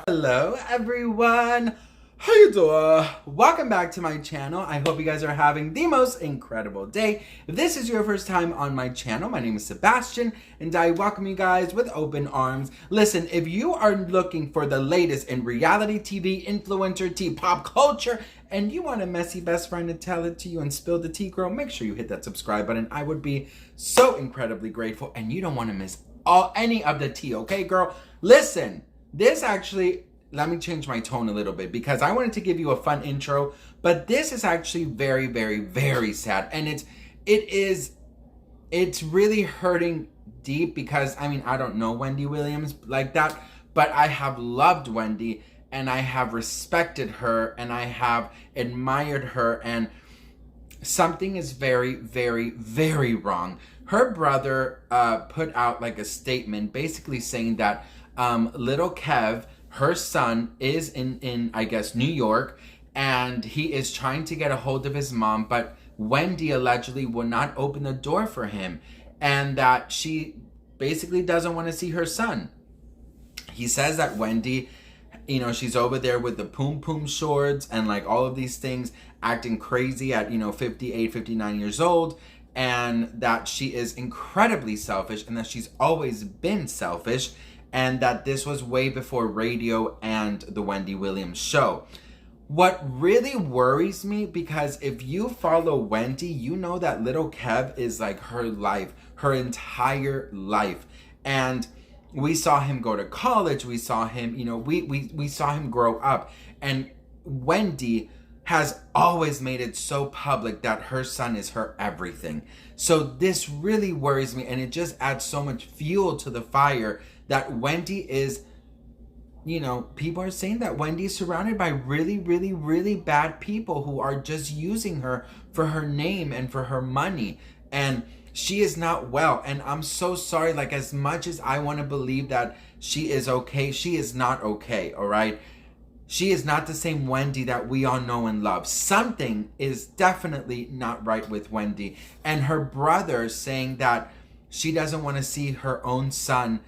Hello everyone, how you doing? Welcome back to my channel. I hope you guys are having the most incredible day. If this is your first time on my channel, my name is Sebastian and I welcome you guys with open arms. Listen, if you are looking for the latest in reality TV, influencer tea, pop culture, and you want a messy best friend to tell it to you and spill the tea, girl, make sure you hit that subscribe button. I would be so incredibly grateful, and you don't want to miss any of the tea, okay, girl? Listen, this actually, let me change my tone a little bit because I wanted to give you a fun intro, but this is actually very, very, very sad. And it's really hurting deep because, I mean, I don't know Wendy Williams like that, but I have loved Wendy and I have respected her and I have admired her, and something is very, very, very wrong. Her brother put out like a statement basically saying that little Kev, her son, is in I guess New York, and he is trying to get a hold of his mom, but Wendy allegedly will not open the door for him, and that she basically doesn't want to see her son. He says that Wendy, you know, she's over there with the poom shorts and like all of these things, acting crazy at, you know, 58, 59 years old, and that she is incredibly selfish and that she's always been selfish, and that this was way before radio and the Wendy Williams show. What really worries me, because if you follow Wendy, you know that little Kev is like her life, her entire life. And we saw him go to college, we saw him, you know, we saw him grow up. And Wendy has always made it so public that her son is her everything. So this really worries me, and it just adds so much fuel to the fire that Wendy is, you know, people are saying that Wendy is surrounded by really, really, really bad people who are just using her for her name and for her money. And she is not well. And I'm so sorry. Like, as much as I want to believe that she is okay, she is not okay. All right. She is not the same Wendy that we all know and love. Something is definitely not right with Wendy. And her brother saying that she doesn't want to see her own son,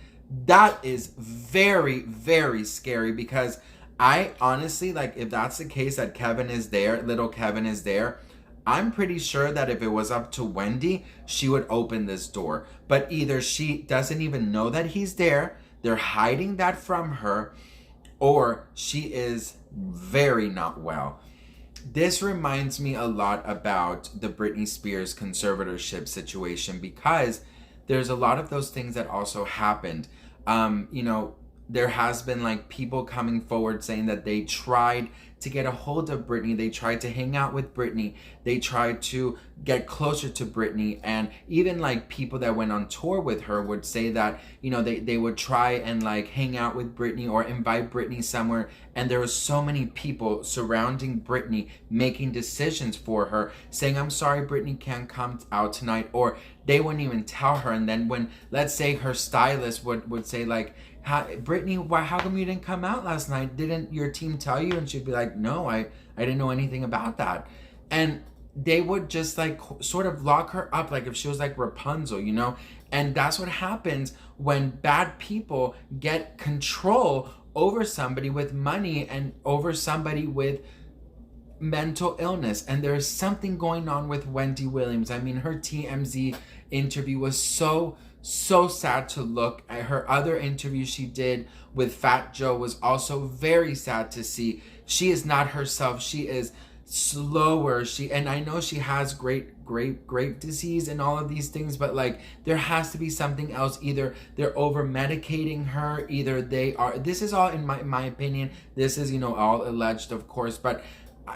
that is very, very scary, because I honestly, like, if that's the case that Kevin is there, little Kevin is there, I'm pretty sure that if it was up to Wendy, she would open this door. But either she doesn't even know that he's there, they're hiding that from her, or she is very not well. This reminds me a lot about the Britney Spears conservatorship situation, because there's a lot of those things that also happened. You know, there has been like people coming forward saying that they tried to get a hold of Britney. They tried to hang out with Britney. They tried to get closer to Britney. And even like people that went on tour with her would say that, you know, they would try and like hang out with Britney or invite Britney somewhere. And there were so many people surrounding Britney, making decisions for her, saying, I'm sorry, Britney can't come out tonight. Or they wouldn't even tell her. And then when, let's say her stylist would say like, Britney, how come you didn't come out last night? Didn't your team tell you? And she'd be like, no, I didn't know anything about that. And they would just like sort of lock her up like if she was like Rapunzel, you know? And that's what happens when bad people get control over somebody with money and over somebody with mental illness. And there's something going on with Wendy Williams. I mean, her TMZ interview was so sad to look at. Her other interview she did with Fat Joe was also very sad to see. She is not herself. She is slower. And I know she has grape disease and all of these things, but like there has to be something else. Either they're over medicating her, either they are, this is all in my opinion, this is, you know, all alleged of course, but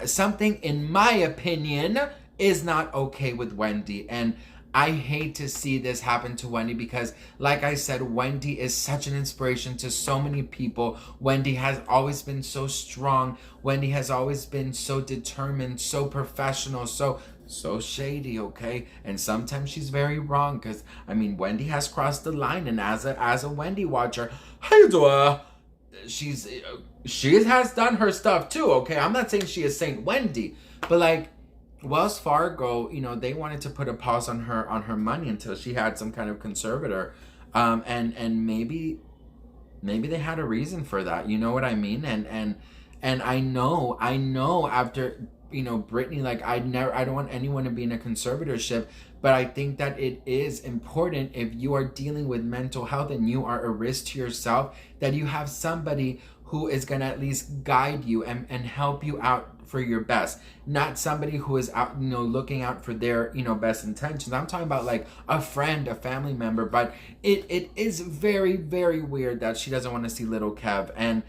something in my opinion is not okay with Wendy. And I hate to see this happen to Wendy because, like I said, Wendy is such an inspiration to so many people. Wendy has always been so strong. Wendy has always been so determined, so professional, so shady, okay? And sometimes she's very wrong because, I mean, Wendy has crossed the line. And as a Wendy watcher, how you doing? She has done her stuff too, okay? I'm not saying she is Saint Wendy, but like, Wells Fargo, they wanted to put a pause on her money until she had some kind of conservator, and maybe they had a reason for that. You know what I mean? And I know after Britney, like I don't want anyone to be in a conservatorship, but I think that it is important if you are dealing with mental health and you are a risk to yourself that you have somebody who is going to at least guide you and help you out for your best, not somebody who is out looking out for their best intentions. I'm talking about like a friend, a family member. But it is very, very weird that she doesn't want to see little Kev. And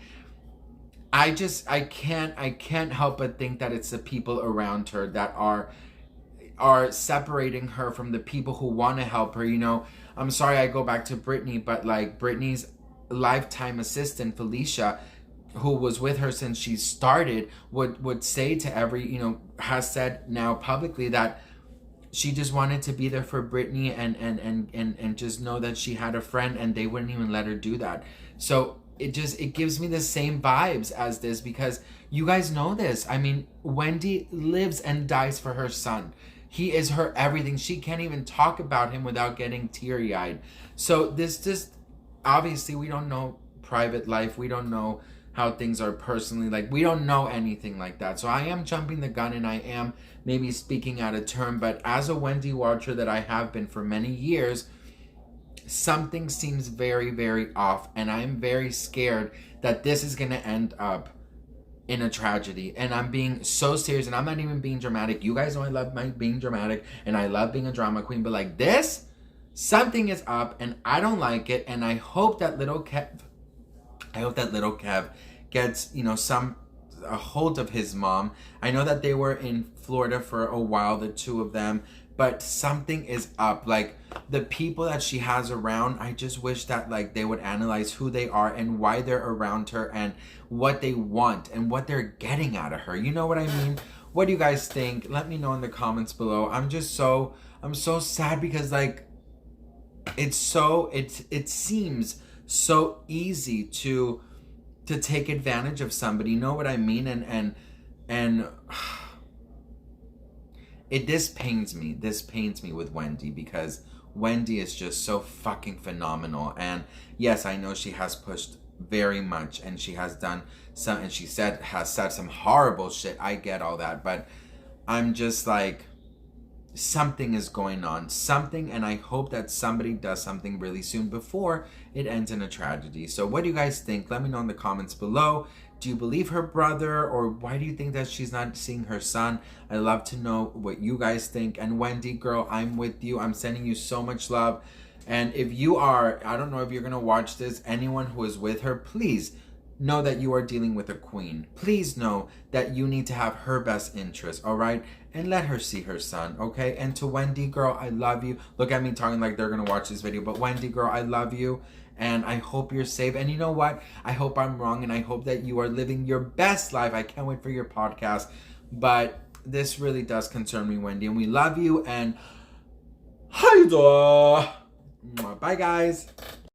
I can't help but think that it's the people around her that are separating her from the people who want to help her. I'm sorry I go back to Britney, but like Britney's lifetime assistant Felicia, who was with her since she started, would say to has said now publicly that she just wanted to be there for Britney and just know that she had a friend, and they wouldn't even let her do that. So it gives me the same vibes as this, because you guys know this. I mean, Wendy lives and dies for her son. He is her everything. She can't even talk about him without getting teary-eyed. So this just, obviously we don't know private life. We don't know how things are personally. Like, we don't know anything like that. So I am jumping the gun and I am maybe speaking out of turn. But as a Wendy watcher that I have been for many years, something seems very, very off. And I'm very scared that this is going to end up in a tragedy. And I'm being so serious, and I'm not even being dramatic. You guys know I love being dramatic and I love being a drama queen. But like this, something is up and I don't like it. And I hope that little Kev gets, a hold of his mom. I know that they were in Florida for a while, the two of them, but something is up. Like, the people that she has around, I just wish that like they would analyze who they are and why they're around her and what they want and what they're getting out of her. You know what I mean? What do you guys think? Let me know in the comments below. I'm so sad because like it seems so easy to take advantage of somebody. You know what I mean? And this pains me with Wendy, because Wendy is just so fucking phenomenal. And yes, I know she has pushed very much, and she has done some, and has said some horrible shit. I get all that, but I'm just like, something is going on, and I hope that somebody does something really soon before it ends in a tragedy. So what do you guys think? Let me know in the comments below. Do you believe her brother, or why do you think that she's not seeing her son? I love to know what you guys think. And Wendy, girl, I'm with you. I'm sending you so much love. And if you are, I don't know if you're gonna watch this, anyone who is with her, please know that you are dealing with a queen. Please know that you need to have her best interest, all right? And let her see her son, okay? And to Wendy, girl, I love you. Look at me talking like they're gonna watch this video, but Wendy, girl, I love you. And I hope you're safe. And you know what? I hope I'm wrong, and I hope that you are living your best life. I can't wait for your podcast. But this really does concern me, Wendy. And we love you. And hi-da. Bye, guys.